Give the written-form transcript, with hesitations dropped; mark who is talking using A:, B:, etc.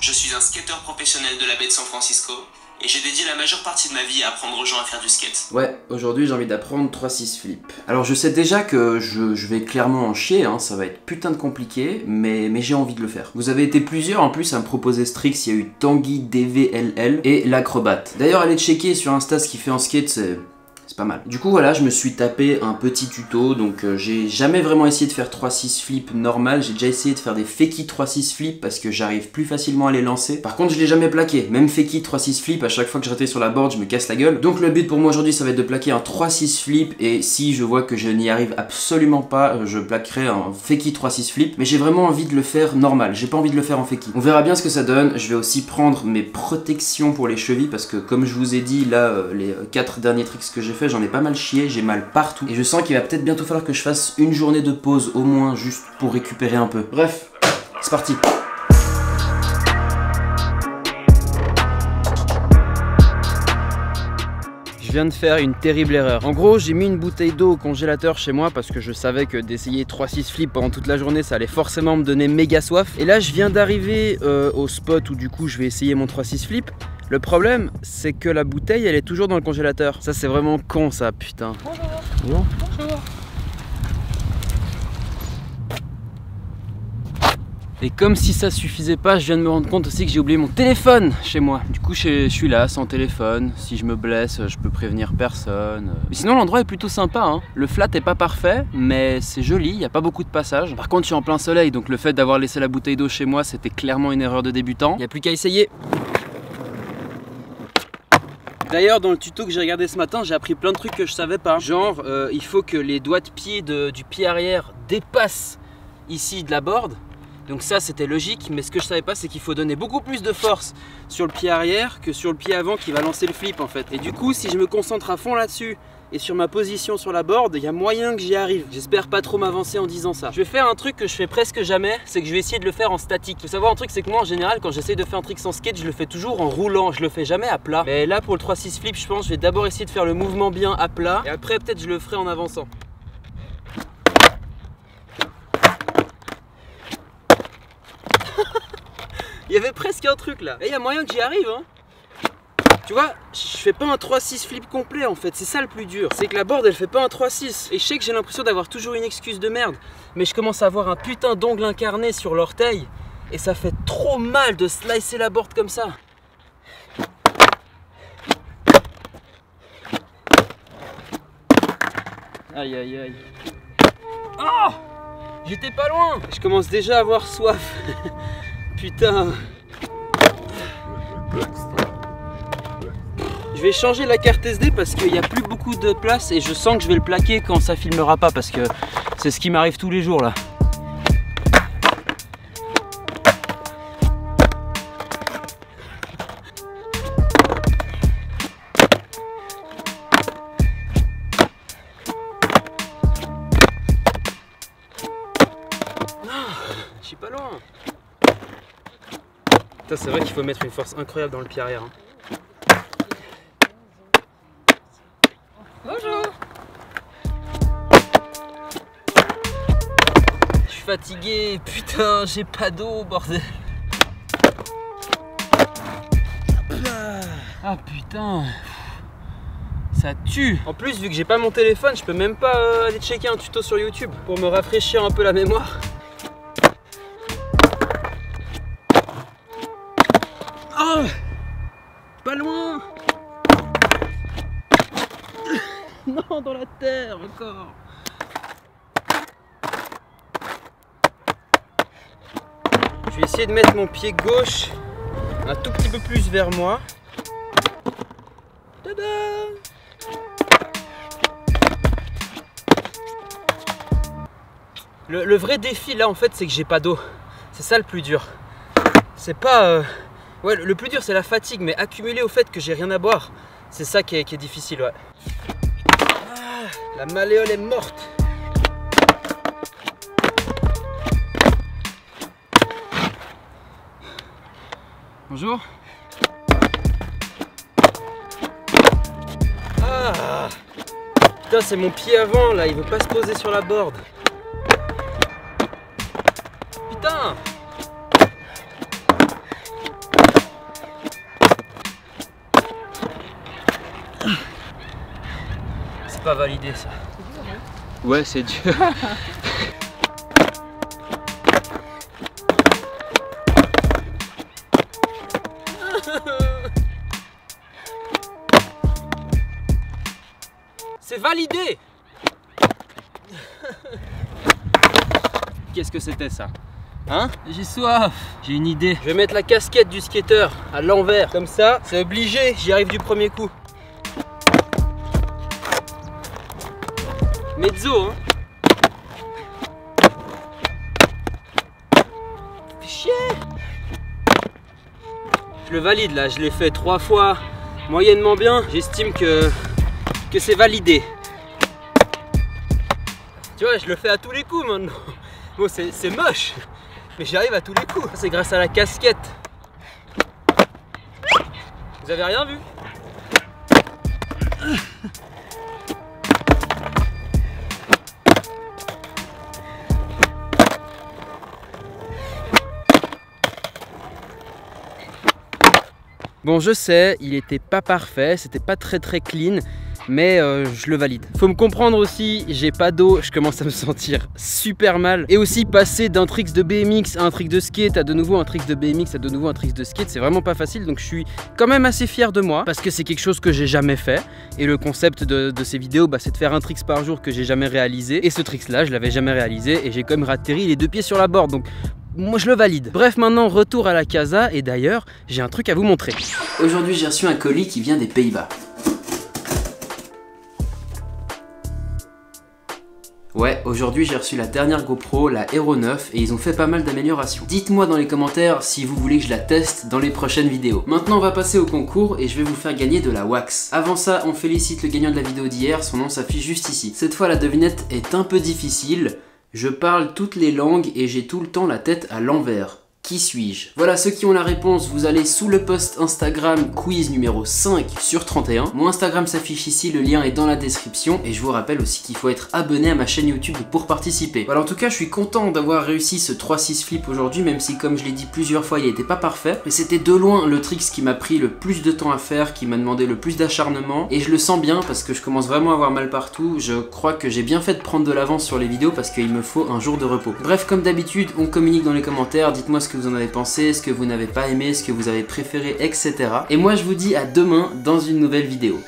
A: Je suis un skateur professionnel de la baie de San Francisco et j'ai dédié la majeure partie de ma vie à apprendre aux gens à faire du skate.
B: Ouais, aujourd'hui j'ai envie d'apprendre 3-6 flip. Alors je sais déjà que je vais clairement en chier, hein, ça va être putain de compliqué, mais j'ai envie de le faire. Vous avez été plusieurs en plus à me proposer ce trick, il y a eu Tanguy DVLL et l'acrobate. D'ailleurs allez checker sur Insta ce qu'il fait en skate, c'est pas mal. Du coup voilà, je me suis tapé un petit tuto, donc j'ai jamais vraiment essayé de faire 3-6 flip normal, j'ai déjà essayé de faire des fakie 3-6 flip parce que j'arrive plus facilement à les lancer. Par contre je l'ai jamais plaqué, même fakie 3-6 flip, à chaque fois que je ratais sur la board je me casse la gueule. Donc le but pour moi aujourd'hui ça va être de plaquer un 3-6 flip et si je vois que je n'y arrive absolument pas, je plaquerai un fakie 3-6 flip, mais j'ai vraiment envie de le faire normal, j'ai pas envie de le faire en fakie. On verra bien ce que ça donne, je vais aussi prendre mes protections pour les chevilles parce que comme je vous ai dit là, les 4 derniers tricks que j'ai fait, j'en ai pas mal chié, j'ai mal partout et je sens qu'il va peut-être bientôt falloir que je fasse une journée de pause au moins juste pour récupérer un peu. Bref, c'est parti. Je viens de faire une terrible erreur. En gros, j'ai mis une bouteille d'eau au congélateur chez moi parce que je savais que d'essayer 3-6 flips pendant toute la journée, ça allait forcément me donner méga soif. Et là, je viens d'arriver au spot où du coup, je vais essayer mon 3-6 flip. Le problème, c'est que la bouteille, elle est toujours dans le congélateur. Ça, c'est vraiment con, ça, putain. Bonjour. Bonjour. Et comme si ça suffisait pas, je viens de me rendre compte aussi que j'ai oublié mon téléphone chez moi. Du coup, je suis là, sans téléphone. Si je me blesse, je peux prévenir personne. Mais sinon, l'endroit est plutôt sympa, hein. Le flat est pas parfait, mais c'est joli, il n'y a pas beaucoup de passages. Par contre, je suis en plein soleil, donc le fait d'avoir laissé la bouteille d'eau chez moi, c'était clairement une erreur de débutant. Il n'y a plus qu'à essayer. D'ailleurs, dans le tuto que j'ai regardé ce matin, j'ai appris plein de trucs que je savais pas. Genre, il faut que les doigts de pied du pied arrière dépassent ici de la board. Donc ça, c'était logique, mais ce que je savais pas, c'est qu'il faut donner beaucoup plus de force sur le pied arrière que sur le pied avant qui va lancer le flip en fait. Et du coup, si je me concentre à fond là-dessus et sur ma position sur la board, il y a moyen que j'y arrive. J'espère pas trop m'avancer en disant ça. Je vais faire un truc que je fais presque jamais, c'est que je vais essayer de le faire en statique. Faut savoir un truc, c'est que moi en général, quand j'essaye de faire un trick sans skate, je le fais toujours en roulant, je le fais jamais à plat. Mais là, pour le 3-6 flip, je pense que je vais d'abord essayer de faire le mouvement bien à plat et après peut-être je le ferai en avançant. Il y avait presque un truc là. Et il y a moyen que j'y arrive, hein. Tu vois, je fais pas un 3-6 flip complet en fait, c'est ça le plus dur. C'est que la board elle fait pas un 3-6. Et je sais que j'ai l'impression d'avoir toujours une excuse de merde. Mais je commence à avoir un putain d'ongle incarné sur l'orteil. Et ça fait trop mal de slicer la board comme ça. Aïe aïe aïe. Oh, j'étais pas loin. Je commence déjà à avoir soif. Putain. Je vais changer la carte SD parce qu'il n'y a plus beaucoup de place et je sens que je vais le plaquer quand ça filmera pas parce que c'est ce qui m'arrive tous les jours là. Je suis pas loin. Putain, c'est vrai qu'il faut mettre une force incroyable dans le pied arrière. Hein. Bonjour. Je suis fatigué, putain, j'ai pas d'eau, bordel. Ah putain, ça tue. En plus, vu que j'ai pas mon téléphone, je peux même pas aller checker un tuto sur YouTube pour me rafraîchir un peu la mémoire. Oh, pas loin. Non, dans la terre encore. Je vais essayer de mettre mon pied gauche un tout petit peu plus vers moi. Tada! Le vrai défi là en fait, c'est que j'ai pas d'eau. C'est ça le plus dur. C'est pas... Ouais, le plus dur c'est la fatigue, mais accumulé au fait que j'ai rien à boire, c'est ça qui est difficile, ouais. Ah, la malléole est morte. Bonjour. Ah, putain, c'est mon pied avant là, il veut pas se poser sur la board. Putain.
C: pas validé ça. Ouais, c'est dur. C'est validé. Qu'est-ce que c'était ça? Hein? J'ai soif. J'ai une idée. Je vais mettre la casquette du skateur à l'envers. Comme ça, c'est obligé. J'y arrive du premier coup. Mezzo, hein? Fais chier. Je le valide là. Je l'ai fait 3 fois moyennement bien. J'estime que c'est validé. Tu vois, je le fais à tous les coups maintenant. Bon, c'est moche, mais j'y arrive à tous les coups. C'est grâce à la casquette. Vous avez rien vu? Bon, je sais, il était pas parfait, c'était pas très clean, mais je le valide. Faut me comprendre aussi, j'ai pas d'eau, je commence à me sentir super mal. Et aussi passer d'un trick de BMX à un trick de skate, à de nouveau un trick de BMX, à de nouveau un trick de skate, c'est vraiment pas facile. Donc je suis quand même assez fier de moi, parce que c'est quelque chose que j'ai jamais fait. Et le concept de ces vidéos, bah, c'est de faire un trick par jour que j'ai jamais réalisé. Et ce trick là, je l'avais jamais réalisé, et j'ai quand même atterri les 2 pieds sur la board. Donc moi je le valide. Bref, maintenant retour à la casa, et d'ailleurs j'ai un truc à vous montrer.
B: Aujourd'hui j'ai reçu un colis qui vient des Pays-Bas. Ouais, aujourd'hui j'ai reçu la dernière GoPro, la Hero 9, et ils ont fait pas mal d'améliorations. Dites-moi dans les commentaires si vous voulez que je la teste dans les prochaines vidéos. Maintenant on va passer au concours et je vais vous faire gagner de la wax. Avant ça, on félicite le gagnant de la vidéo d'hier, son nom s'affiche juste ici. Cette fois la devinette est un peu difficile. Je parle toutes les langues et j'ai tout le temps la tête à l'envers. Qui suis-je? Voilà, ceux qui ont la réponse, vous allez sous le post Instagram quiz numéro 5 sur 31. Mon Instagram s'affiche ici, le lien est dans la description. Et je vous rappelle aussi qu'il faut être abonné à ma chaîne YouTube pour participer. Voilà, en tout cas, je suis content d'avoir réussi ce 3-6 flip aujourd'hui, même si, comme je l'ai dit plusieurs fois, il n'était pas parfait. Mais c'était de loin le trick qui m'a pris le plus de temps à faire, qui m'a demandé le plus d'acharnement. Et je le sens bien parce que je commence vraiment à avoir mal partout. Je crois que j'ai bien fait de prendre de l'avance sur les vidéos parce qu'il me faut un jour de repos. Bref, comme d'habitude, on communique dans les commentaires. Dites-moi ce que vous en avez pensé, ce que vous n'avez pas aimé, ce que vous avez préféré, etc. Et moi je vous dis à demain dans une nouvelle vidéo.